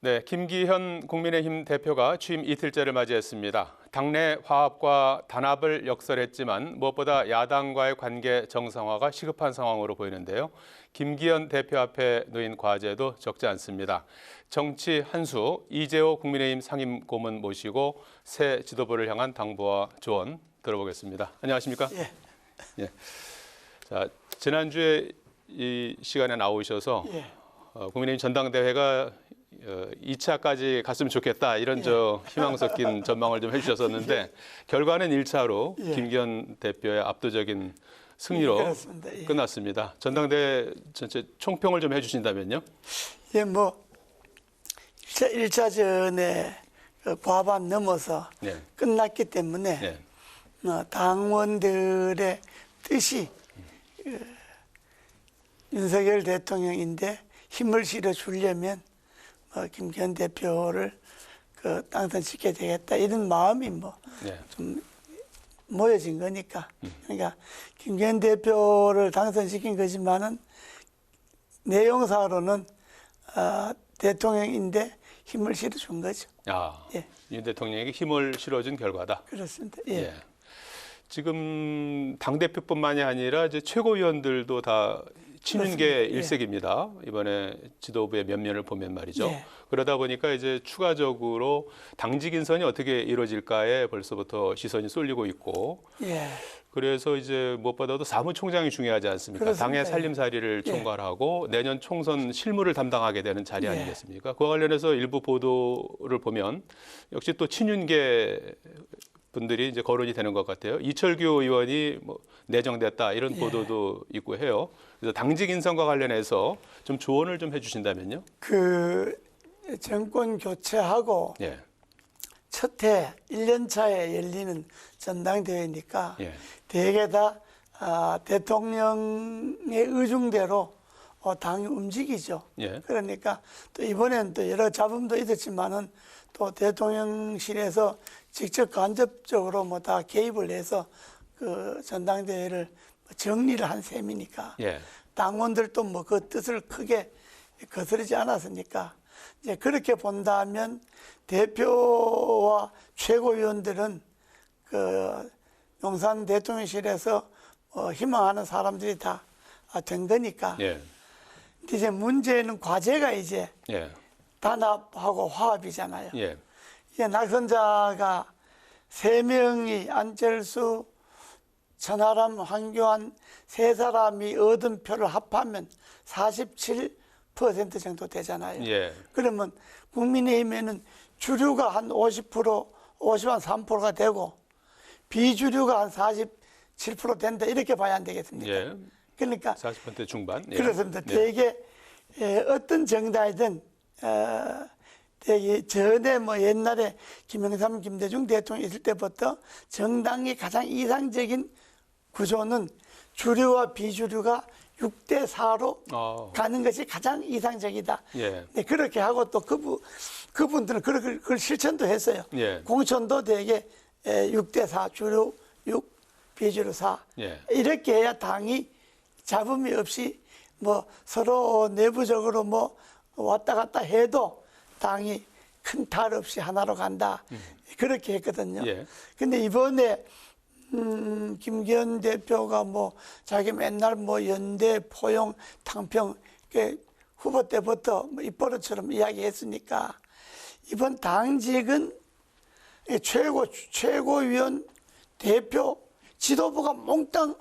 네, 김기현 국민의힘 대표가 취임 이틀째를 맞이했습니다. 당내 화합과 단합을 역설했지만 무엇보다 야당과의 관계 정상화가 시급한 상황으로 보이는데요. 김기현 대표 앞에 놓인 과제도 적지 않습니다. 정치 한수 이재호 국민의힘 상임고문 모시고 새 지도부를 향한 당부와 조언 들어보겠습니다. 안녕하십니까? 예. 예. 자, 지난주에 이 시간에 나오셔서 예. 국민의힘 전당대회가 2차까지 갔으면 좋겠다 이런 희망 섞인 전망을 좀 해주셨었는데 결과는 1차로 김기현 대표의 압도적인 승리로 끝났습니다. 전당대회 전체 총평을 좀 해주신다면요. 예, 뭐 1차 전에 과반 넘어서 끝났기 때문에 당원들의 뜻이 윤석열 대통령인데 힘을 실어 주려면 김기현 대표를 당선시켜야 되겠다 이런 마음이 좀 모여진 거니까. 그러니까 김기현 대표를 당선시킨 거지만은 내용사로는 대통령인데 힘을 실어준 거죠. 윤 대통령에게 힘을 실어준 결과다. 그렇습니다. 예. 지금 당 대표뿐만이 아니라 이제 최고위원들도 다 친윤계 일색입니다. 이번에 지도부의 면면을 보면 말이죠. 그러다 보니까 이제 추가적으로 당직 인선이 어떻게 이루어질까에 벌써부터 시선이 쏠리고 있고, 그래서 이제 무엇보다도 사무총장이 중요하지 않습니까? 그렇습니다. 당의 살림살이를 총괄하고 내년 총선 실무를 담당하게 되는 자리 아니겠습니까? 그와 관련해서 일부 보도를 보면 역시 또 친윤계 분들이 이제 거론이 되는 것 같아요. 이철규 의원이 내정됐다 이런 보도도 있고 해요. 그래서 당직 인선과 관련해서 좀 조언을 좀 해주신다면요. 정권 교체하고 첫 해 1년 차에 열리는 전당대회니까 대개 다 대통령의 의중대로 당이 움직이죠. 그러니까 또 이번엔 또 여러 잡음도 있었지만은 또 대통령실에서 직접 간접적으로 다 개입을 해서 그 전당대회를 정리를 한 셈이니까 당원들도 그 뜻을 크게 거스르지 않았으니까 이제 그렇게 본다면 대표와 최고위원들은 그 용산 대통령실에서 희망하는 사람들이 다 된 거니까 이제 문제는 과제가 이제 단합하고 화합이잖아요. 이게 낙선자가 3명이 안철수, 천하람, 황교안 3사람이 얻은 표를 합하면 47% 정도 되잖아요. 그러면 국민의힘에는 주류가 한 50%, 53%가 되고 비주류가 한 47% 된다 이렇게 봐야 안 되겠습니까? 그러니까 40% 중반. 그렇습니다. 대개 어떤 정당이든 되게 전에 옛날에 김영삼, 김대중 대통령 있을 때부터 정당의 가장 이상적인 구조는 주류와 비주류가 6대4로 가는 것이 가장 이상적이다. 그렇게 하고 또 그분들은 그걸 실천도 했어요. 공천도 되게 6대4, 주류 6, 비주류 4. 이렇게 해야 당이 잡음이 없이 서로 내부적으로 왔다 갔다 해도 당이 큰 탈 없이 하나로 간다. 그렇게 했거든요. 근데 이번에 김기현 대표가 자기 맨날 연대, 포용, 탕평 후보 때부터 입버릇처럼 이야기했으니까 이번 당직은 최고위원, 대표, 지도부가 몽땅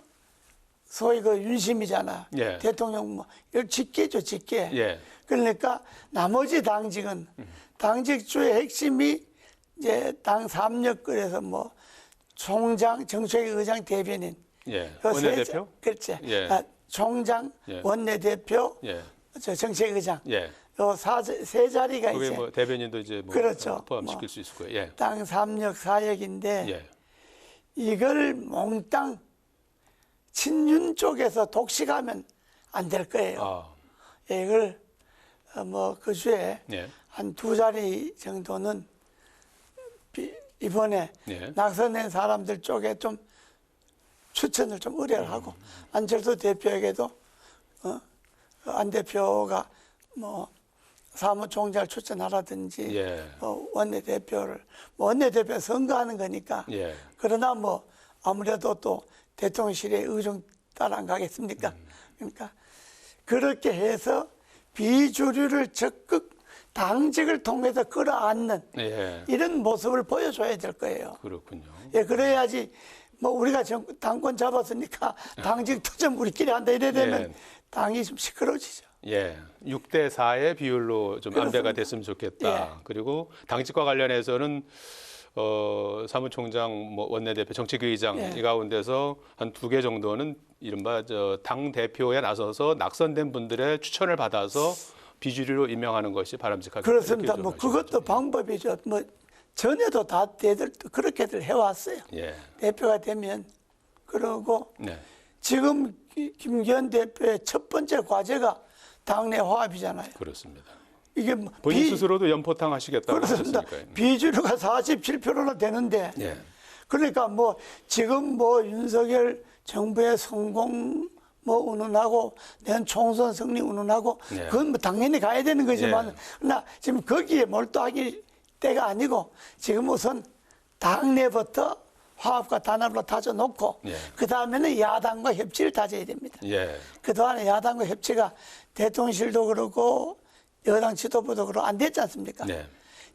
소위 윤심이잖아. 대통령 직계죠, 직계. 그러니까 나머지 당직은 당직주의 핵심이 이제 당 3역을해서 총장, 정책의장, 대변인. 원내대표? 그렇지. 총장, 원내대표, 정책의장. 요 세 자리가 그게 이제 대변인도 이제 그렇죠. 포함시킬 수 있을 거예요. 당 3역, 4역인데 이걸 몽땅 친윤 쪽에서 독식하면 안 될 거예요. 이걸 그 주에 한 2자리 정도는 이번에 낙선된 사람들 쪽에 좀 추천을 좀 의뢰를 하고 안철수 대표에게도 안 대표가 사무총장을 추천하라든지 예. 원내대표를 원내대표 선거하는 거니까. 예. 그러나 뭐 아무래도 또 대통령실의 의중 따라 안 가겠습니까? 그러니까 그렇게 해서 비주류를 적극 당직을 통해서 끌어안는 예. 이런 모습을 보여줘야 될 거예요. 그렇군요. 예, 그래야지 뭐 우리가 당권 잡았으니까 당직 투쟁 우리끼리 한다 이래 되면 예. 당이 좀 시끄러워지죠. 예, 6대 4의 비율로 좀 안배가 됐으면 좋겠다. 예. 그리고 당직과 관련해서는 사무총장, 뭐 원내대표, 정책위의장 예. 이 가운데서 한 2개 정도는 이른바 당 대표에 나서서 낙선된 분들의 추천을 받아서 비주류로 임명하는 것이 바람직하겠다. 그렇습니다. 이렇게 뭐 좀 그것도 말씀하시죠. 방법이죠. 뭐 전에도 다 대들 그렇게들 해왔어요. 예, 대표가 되면 그러고 네, 지금 김기현 대표의 첫 번째 과제가 당내 화합이잖아요. 그렇습니다. 이게 뭐 본인 스스로도 연포탕 하시겠다고 그렇습니다. 하셨으니까요. 비주류가 47%나 되는데 예, 그러니까 뭐 지금 뭐 윤석열 정부의 성공 뭐 운운하고 내년 총선 승리 운운하고 네. 그건 뭐 당연히 가야 되는 거지만 네. 그러나 지금 거기에 몰두하기 때가 아니고 지금 우선 당내부터 화합과 단합으로 다져놓고 네. 그 다음에는 야당과 협치를 다져야 됩니다. 예, 그동안에 야당과 협치가 대통령실도 그렇고 여당 지도부도 그렇고 안 됐지 않습니까? 네,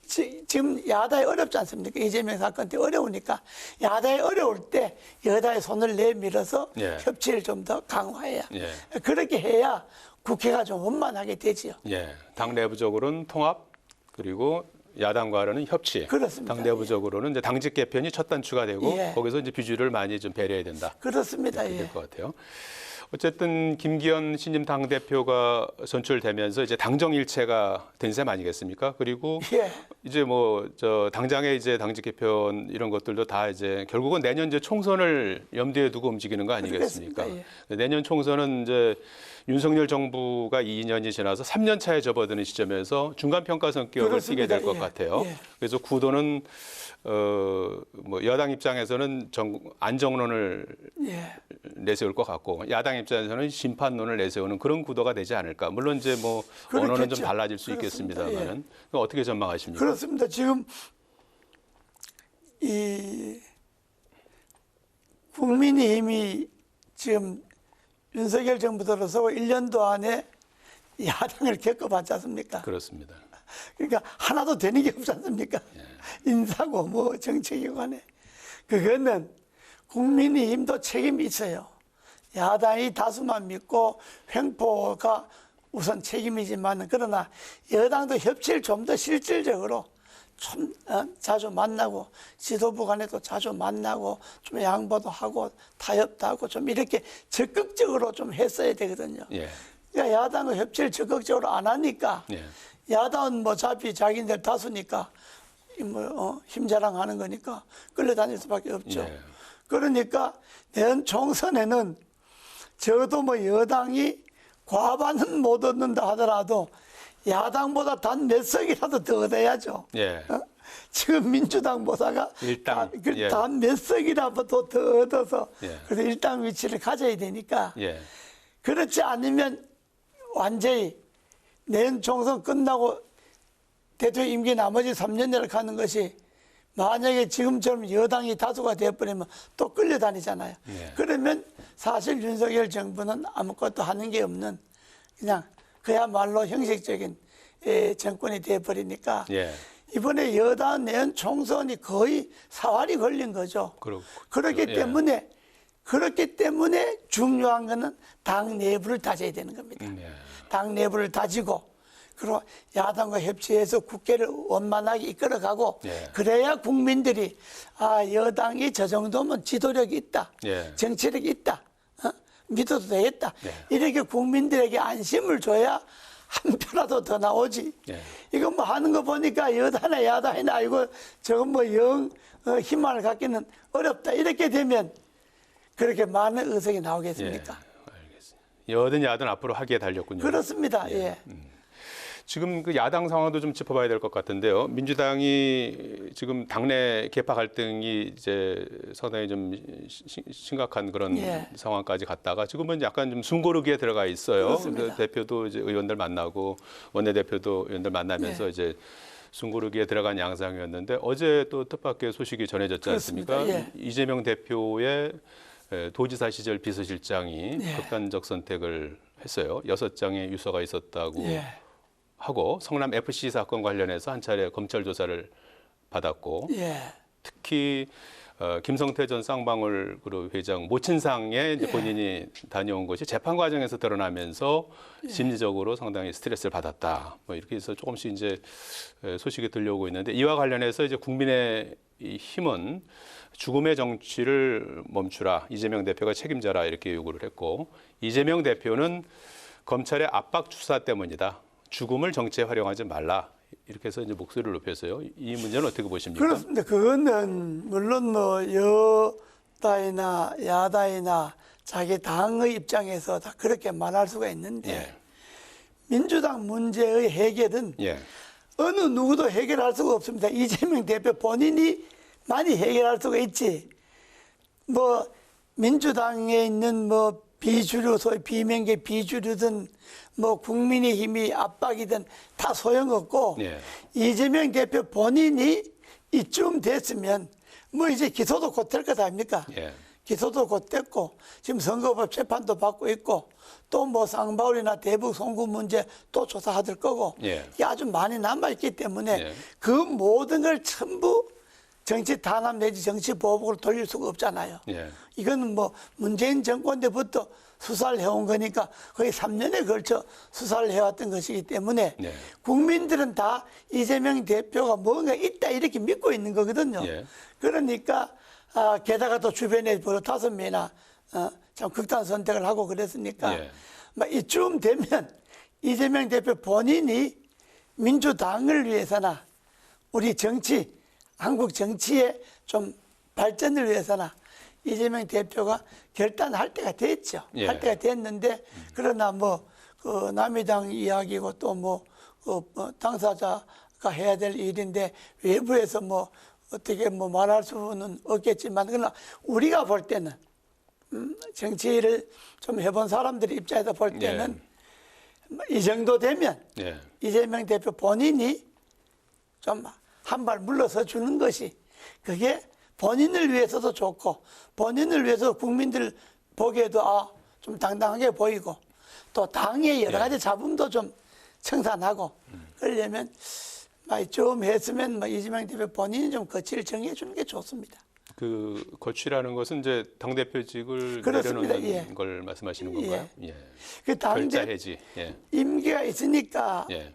지금 야당이 어렵지 않습니까? 이재명 사건 때 어려우니까 야당이 어려울 때 여당의 손을 내밀어서 예. 협치를 좀 더 강화해야 예. 그렇게 해야 국회가 좀 원만하게 되지요. 예, 당 내부적으로는 통합 그리고 야당과는 협치. 그렇습니다. 당 내부적으로는 이제 당직 개편이 첫 단추가 되고 예. 거기서 이제 비주류를 많이 좀 배려해야 된다. 그렇습니다. 이렇게 예. 될 것 같아요. 어쨌든 김기현 신임 당 대표가 선출되면서 이제 당정 일체가 된 셈 아니겠습니까? 그리고 예. 이제 뭐 당장의 이제 당직 개편 이런 것들도 다 이제 결국은 내년 이제 총선을 염두에 두고 움직이는 거 아니겠습니까? 그렇겠습니다. 내년 총선은 이제 윤석열 정부가 2년이 지나서 3년 차에 접어드는 시점에서 중간 평가 성격을 띠게 될 것 예. 같아요. 예. 그래서 구도는 뭐 여당 입장에서는 안정론을 예. 내세울 것 같고 야당 입장에서는 심판론을 내세우는 그런 구도가 되지 않을까. 물론 이제 뭐 언어는 좀 그렇겠죠. 달라질 수 그렇습니다. 있겠습니다만은 어떻게 전망하십니까? 그렇습니다. 지금 이 국민의힘이 지금 윤석열 정부 들어서 1년도 안에 야당을 겪어봤지 않습니까? 그렇습니다. 그러니까 하나도 되는 게 없지 않습니까? 인사고 뭐 정책이 관해. 그거는 국민의힘도 책임이 있어요. 야당이 다수만 믿고 횡포가 우선 책임이지만 그러나 여당도 협치를 좀 더 실질적으로 좀 자주 만나고 지도부 간에도 자주 만나고 좀 양보도 하고 타협도 하고 좀 이렇게 적극적으로 좀 했어야 되거든요. 예. 그러니까 야당과 협치를 적극적으로 안 하니까 예. 야당은 뭐 어차피 자기들 다수니까 힘자랑하는 거니까 끌려다닐 수밖에 없죠. 예. 그러니까 내년 총선에는 적어도 뭐 여당이 과반은 못 얻는다 하더라도 야당보다 단 몇 석이라도 더 얻어야죠. 예. 지금 민주당보다가 일당. 예. 단 몇 석이라도 더 얻어서 예. 그래서 일당 위치를 가져야 되니까 예. 그렇지 않으면 완전히 내년 총선 끝나고 대통령 임기 나머지 3년 내로 가는 것이 만약에 지금처럼 여당이 다수가 되어버리면 또 끌려다니잖아요. 예. 그러면 사실 윤석열 정부는 아무것도 하는 게 없는 그냥 그야말로 형식적인 정권이 되어버리니까 예. 이번에 여당 내년 총선이 거의 사활이 걸린 거죠. 그렇기 예. 때문에 중요한 거는 당 내부를 다져야 되는 겁니다. 예. 당 내부를 다지고 그리고 야당과 협치해서 국회를 원만하게 이끌어가고 예. 그래야 국민들이 여당이 저 정도면 지도력이 있다. 예. 정치력이 있다. 믿어도 되겠다. 예. 이렇게 국민들에게 안심을 줘야 한 표라도 더 나오지. 예. 이거 뭐 하는 거 보니까 여당이나 야당이나 이거 저건 뭐 희망을 갖기는 어렵다. 이렇게 되면 그렇게 많은 의석이 나오겠습니까? 예. 알겠습니다. 여든 야든 앞으로 하기에 달렸군요. 그렇습니다. 예. 지금 그 야당 상황도 좀 짚어봐야 될 것 같은데요. 민주당이 지금 당내 계파 갈등이 이제 상당히 좀 심각한 그런 예. 상황까지 갔다가 지금은 약간 좀 숨고르기에 들어가 있어요. 그렇습니다. 그 대표도 이제 의원들 만나고 원내대표도 의원들 만나면서 예. 이제 숨고르기에 들어간 양상이었는데 어제 또 뜻밖의 소식이 전해졌지 않습니까? 그렇습니다. 예. 이재명 대표의 도지사 시절 비서실장이 예. 극단적 선택을 했어요. 6장의 유서가 있었다고 예. 하고 성남 FC 사건 관련해서 한 차례 검찰 조사를 받았고 예. 특히 김성태 전 쌍방울 그룹 회장 모친상에 이제 본인이 다녀온 것이 재판 과정에서 드러나면서 심리적으로 상당히 스트레스를 받았다. 뭐 이렇게 해서 조금씩 이제 소식이 들려오고 있는데 이와 관련해서 이제 국민의 이 힘은 죽음의 정치를 멈추라. 이재명 대표가 책임져라. 이렇게 요구를 했고 이재명 대표는 검찰의 압박 수사 때문이다. 죽음을 정치에 활용하지 말라. 이렇게 해서 이제 목소리를 높였어요. 이 문제는 어떻게 보십니까? 그렇습니다. 그거는 물론 뭐 여당이나 야당이나 자기 당의 입장에서 다 그렇게 말할 수가 있는데 예. 민주당 문제의 해결은 예. 어느 누구도 해결할 수가 없습니다. 이재명 대표 본인이 많이 해결할 수가 있지. 뭐 민주당에 있는 뭐 비주류, 소위 비명계 비주류든 뭐 국민의힘이 압박이든 다 소용없고 예. 이재명 대표 본인이 이쯤 됐으면 뭐 이제 기소도 곧 될 것 아닙니까? 예. 기소도 곧 됐고 지금 선거법 재판도 받고 있고 또 뭐 쌍방울이나 대북 송금 문제 또 조사하들 거고 예. 이게 아주 많이 남아있기 때문에 예. 그 모든 걸 전부 정치 탄압 내지 정치 보복으로 돌릴 수가 없잖아요. 예. 이거는 뭐 문재인 정권 때부터 수사를 해온 거니까 거의 3년에 걸쳐 수사를 해왔던 것이기 때문에 예. 국민들은 다 이재명 대표가 뭔가 있다 이렇게 믿고 있는 거거든요. 예. 그러니까 게다가 또 주변에 벌써 5명이나 참 극단 선택을 하고 그랬으니까 예. 막 이쯤 되면 이재명 대표 본인이 민주당을 위해서나 우리 정치 한국 정치의 좀 발전을 위해서나 이재명 대표가 결단할 때가 됐죠. 예. 할 때가 됐는데 그러나 뭐 그 남의당 이야기고 또 뭐 당사자가 해야 될 일인데 외부에서 뭐 어떻게 뭐 말할 수는 없겠지만 그러나 우리가 볼 때는 정치를 좀 해본 사람들 입장에서 볼 때는 이 정도 되면 예. 이재명 대표 본인이 좀 한 발 물러서 주는 것이 그게 본인을 위해서도 좋고 본인을 위해서 국민들 보기에도 좀 당당하게 보이고 또 당의 여러 가지 잡음도 좀 청산하고 그러려면 좀 했으면 이재명 대표 본인이 좀 거취를 정해 주는 게 좋습니다. 그 거취라는 것은 이제 당 대표직을 그렇습니다. 내려놓는 예. 걸 말씀하시는 건가요? 예. 그 결자 당대 해지. 예. 임기가 있으니까 예.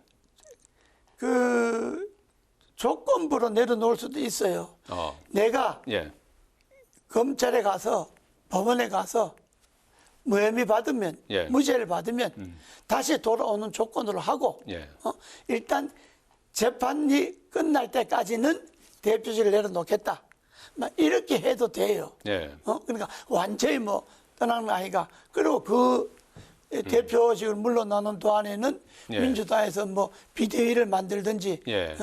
그 조건부로 내려놓을 수도 있어요. 내가 예. 검찰에 가서 법원에 가서 무혐의 받으면 예. 무죄를 받으면 다시 돌아오는 조건으로 하고 예. 일단 재판이 끝날 때까지는 대표직을 내려놓겠다. 막 이렇게 해도 돼요. 예. 그러니까 완전히 뭐 떠나는 아이가 그리고 그 대표직을 물러나는 동안에는 예. 민주당에서 뭐 비대위를 만들든지 예.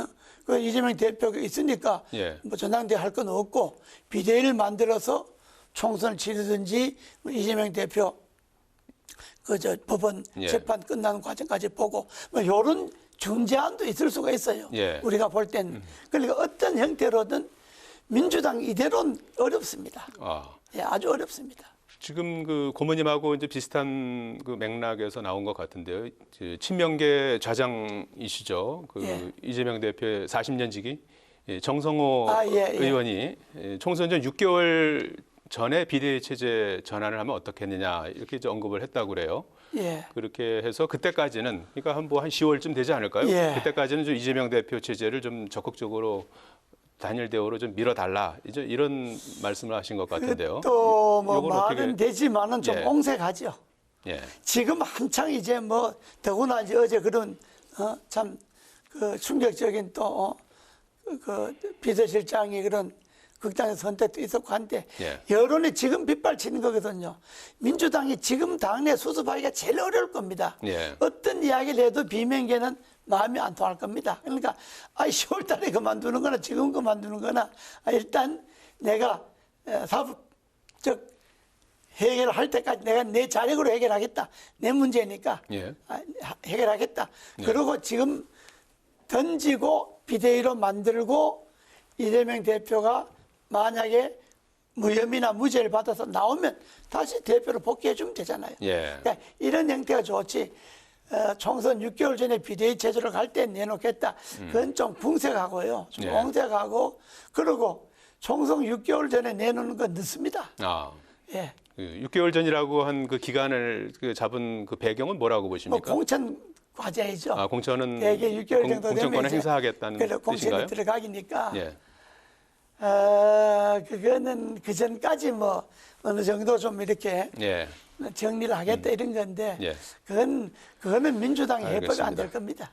그 이재명 대표가 있으니까 예. 뭐 전당대회 할 건 없고 비대위를 만들어서 총선을 치르든지 뭐 이재명 대표 그저 법원 예. 재판 끝나는 과정까지 보고 뭐 이런 중재안도 있을 수가 있어요. 예. 우리가 볼 때는 그러니까 어떤 형태로든 민주당 이대로는 어렵습니다. 예, 아주 어렵습니다. 지금 그 고모님하고 이제 비슷한 그 맥락에서 나온 것 같은데요. 친명계 좌장이시죠. 그 예. 이재명 대표의 40년 지기 정성호 예. 의원이 총선 전 6개월 전에 비대위 체제 전환을 하면 어떻겠느냐 이렇게 이제 언급을 했다고 그래요. 예. 그렇게 해서 그때까지는 그러니까 한 10월쯤 되지 않을까요? 예. 그때까지는 좀 이재명 대표 체제를 좀 적극적으로 단일 대우로 좀 밀어달라 이제 이런 말씀을 하신 것 같은데요. 또 뭐 요건 말은 어떻게- 되지만은 좀 예. 옹색하죠. 예. 지금 한창 이제 뭐 더구나 이제 어제 그런 참 그 충격적인 또 그 비서실장이 그런 극단의 선택도 있었고 한데 예. 여론이 지금 빗발치는 거거든요. 민주당이 지금 당내 수습하기가 제일 어려울 겁니다. 예. 어떤 이야기를 해도 비명계는 마음이 안 통할 겁니다. 그러니까 10월 달에 그만두는 거나 지금 그만두는 거나 일단 내가 사법적 해결할 때까지 내가 내 자력으로 해결하겠다. 내 문제니까 예. 해결하겠다. 예. 그리고 지금 던지고 비대위로 만들고 이재명 대표가 만약에 무혐의나 무죄를 받아서 나오면 다시 대표로 복귀해 주면 되잖아요. 예. 그러니까 이런 형태가 좋지. 총선 6개월 전에 비대위 체제로 갈 때 내놓겠다. 그건 좀 궁색하고요. 좀 예. 엉색하고 그리고 총선 6개월 전에 내놓는 건 늦습니다. 아. 예. 6개월 전이라고 한 그 기간을 잡은 그 배경은 뭐라고 뭐 보십니까? 공천 과제이죠. 아, 공천은 대개 6개월 정도 되면 공천권을 이제 행사하겠다는 공천에 뜻인가요? 들어가기니까. 예. 그거는 그 전까지 뭐 어느 정도 좀 이렇게 예. 정리를 하겠다 이런 건데 예. 그거는 민주당이 해법이 안 될 알겠습니다. 겁니다.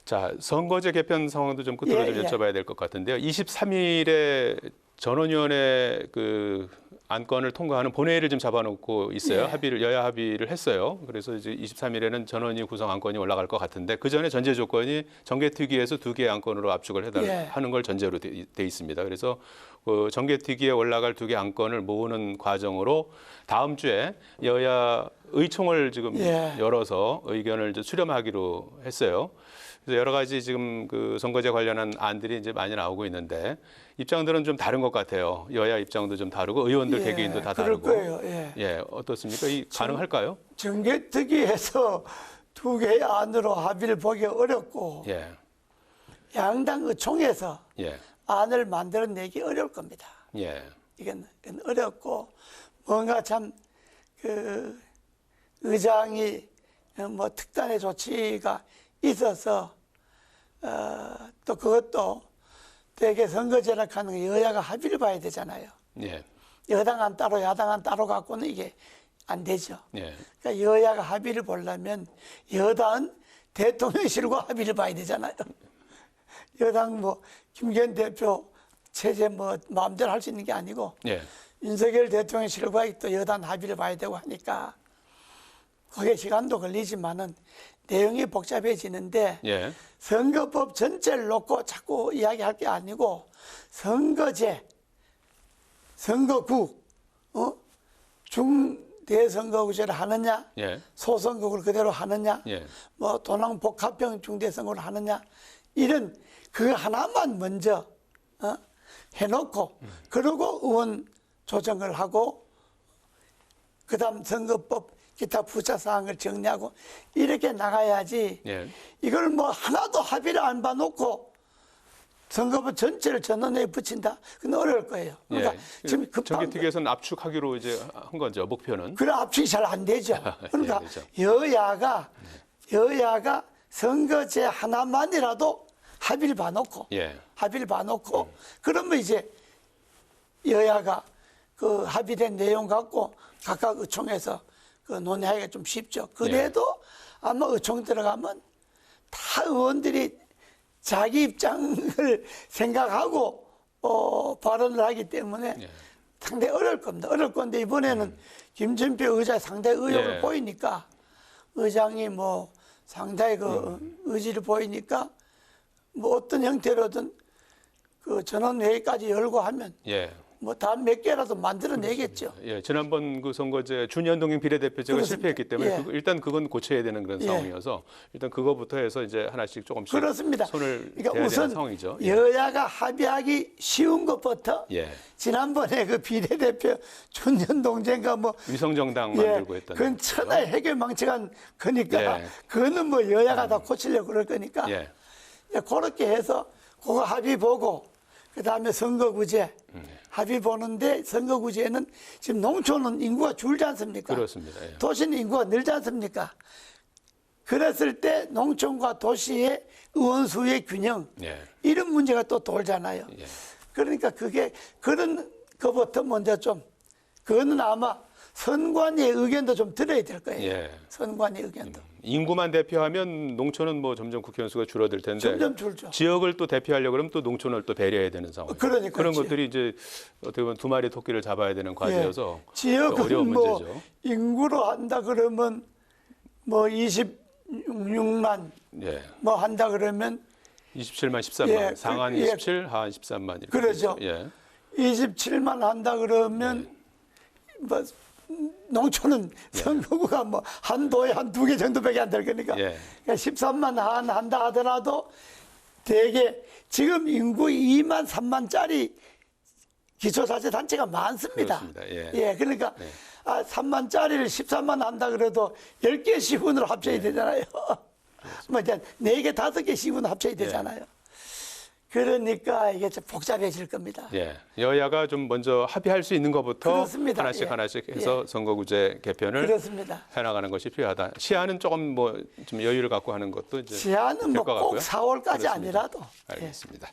자, 선거제 개편 상황도 좀 끝으로 좀 예. 여쭤봐야 될 것 같은데요. 23일에 전원위원회 그 안건을 통과하는 본회의를 좀 잡아놓고 있어요. 예. 합의를 여야 합의를 했어요. 그래서 이제 23일에는 전원위 구성 안건이 올라갈 것 같은데 그 전에 전제 조건이 정개특위에서 2개의 안건으로 압축을 해달라 예. 하는 걸 전제로 돼 있습니다. 그래서 그 정개특위에 올라갈 2개 안건을 모으는 과정으로 다음 주에 여야 의총을 지금 예. 열어서 의견을 이제 수렴하기로 했어요. 그래서 여러 가지 지금 그 선거제 관련한 안들이 이제 많이 나오고 있는데 입장들은 좀 다른 것 같아요. 여야 입장도 좀 다르고 의원들 예, 개개인도 다 그럴 다르고. 거예요. 예. 예, 어떻습니까? 이 가능할까요? 정개특위에서 2개의 안으로 합의를 보기 어렵고 예, 양당 의총에서 예, 안을 만들어내기 어려울 겁니다. 예, 이건 어렵고 뭔가 참 그 의장이 뭐 특단의 조치가 있어서 또 그것도 되게 선거제라 하는 여야가 합의를 봐야 되잖아요. 예, 여당안 따로 야당안 따로 갖고는 이게 안 되죠. 예, 그러니까 여야가 합의를 보려면 여당은 대통령실과 합의를 봐야 되잖아요. 여당 뭐 김기현 대표 체제 뭐 마음대로 할 수 있는 게 아니고 예, 윤석열 대통령실과 또 여당 합의를 봐야 되고 하니까 그게 시간도 걸리지만은 내용이 복잡해지는데 예, 선거법 전체를 놓고 자꾸 이야기할 게 아니고 선거제, 선거구, 중대선거구제를 하느냐, 예, 소선거구를 그대로 하느냐, 예. 뭐 도낭복합형 중대선거를 하느냐 이런 그 하나만 먼저 해놓고 그리고 의원 조정을 하고 그다음 선거법 기타 부차 사항을 정리하고 이렇게 나가야지. 예. 이걸 뭐 하나도 합의를 안 봐놓고 선거법 전체를 전원에 붙인다. 그건 어려울 거예요. 그러니까 예. 지금 급한 정개특위에서는 압축하기로 이제 한 거죠. 목표는. 그런 압축이 잘 안 되죠. 그러니까 예, 그렇죠. 여야가 선거제 하나만이라도 합의를 봐놓고 예, 합의를 봐놓고 그러면 이제 여야가 그 합의된 내용 갖고 각각 의총에서 그 논의하기가 좀 쉽죠. 그래도 아마 의총 들어가면 다 의원들이 자기 입장을 생각하고 발언을 하기 때문에 예. 상당히 어려울 겁니다. 어려울 건데 이번에는 김진표 의장 상당히 의욕을 예. 보이니까 의장이 뭐 상당히 그 의지를 보이니까 뭐 어떤 형태로든 그 전원회의까지 열고 하면 예. 뭐 다음 몇 개라도 만들어내겠죠. 예, 지난번 그 선거제 준현동인 비례대표제가 그렇습니다. 실패했기 때문에 예. 일단 그건 고쳐야 되는 그런 예. 상황이어서 일단 그거부터 해서 이제 하나씩 조금씩 그렇습니다. 손을 그러니까 대야 우선 되는 상황이죠. 예. 여야가 합의하기 쉬운 것부터 예. 지난번에 그 비례대표 준현동제가 뭐 위성정당 예, 만들고 했던 그건 천하의 해결망측한 거니까 예. 그거는 뭐 여야가 다 고치려고 그럴 거니까 예. 그렇게 해서 그거 합의 보고 그다음에 선거구제 합의 보는데 선거구제는 지금 농촌은 인구가 줄지 않습니까? 그렇습니다. 예. 도시는 인구가 늘지 않습니까? 그랬을 때 농촌과 도시의 의원 수의 균형 예. 이런 문제가 또 돌잖아요. 예. 그러니까 그게 그런 것부터 먼저 좀 그거는 아마 선관위의 의견도 좀 들어야 될 거예요. 예. 선관위 의견도. 인구만 대표하면 농촌은 뭐 점점 국회의원 수가 줄어들 텐데 점점 줄죠. 지역을 또 대표하려고 그러면 또 농촌을 또 배려해야 되는 상황. 그러니까 그런 그렇지. 것들이 이제 어떻게 보면 두 마리 토끼를 잡아야 되는 과제여서 지역은 어려운 뭐 문제죠. 인구로 한다 그러면 뭐 20 6만 예. 뭐 한다 그러면 27만 13만, 예, 상한 예. 27, 하한 13만 이렇게 그러죠. 되죠. 예. 27만 한다 그러면 뭐 농촌은 선거구가 뭐 한 도에 한 2개 정도밖에 안 될 거니까 예. 그러니까 13만 한 한다 하더라도 대개 지금 인구 2만 3만짜리 기초자치단체가 많습니다. 그렇습니다. 예. 그러니까 3만짜리를 13만 한다 그래도 10개 시군으로 합쳐야 되잖아요. 뭐 이제 4개, 5개 시군 합쳐야 되잖아요. 그러니까 이게 좀 복잡해질 겁니다. 예. 여야가 좀 먼저 합의할 수 있는 것부터 그렇습니다. 하나씩 예. 하나씩 해서 선거구제 개편을 그렇습니다. 해나가는 것이 필요하다. 시한은 조금 뭐 좀 여유를 갖고 하는 것도 이제 시한은 뭐 될 것 꼭 같고요. 4월까지 그렇습니다. 아니라도. 알겠습니다.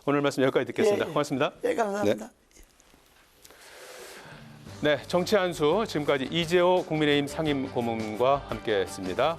오늘 말씀 여기까지 듣겠습니다. 고맙습니다. 예, 감사합니다. 네, 정치 한수 지금까지 이재호 국민의힘 상임 고문과 함께했습니다.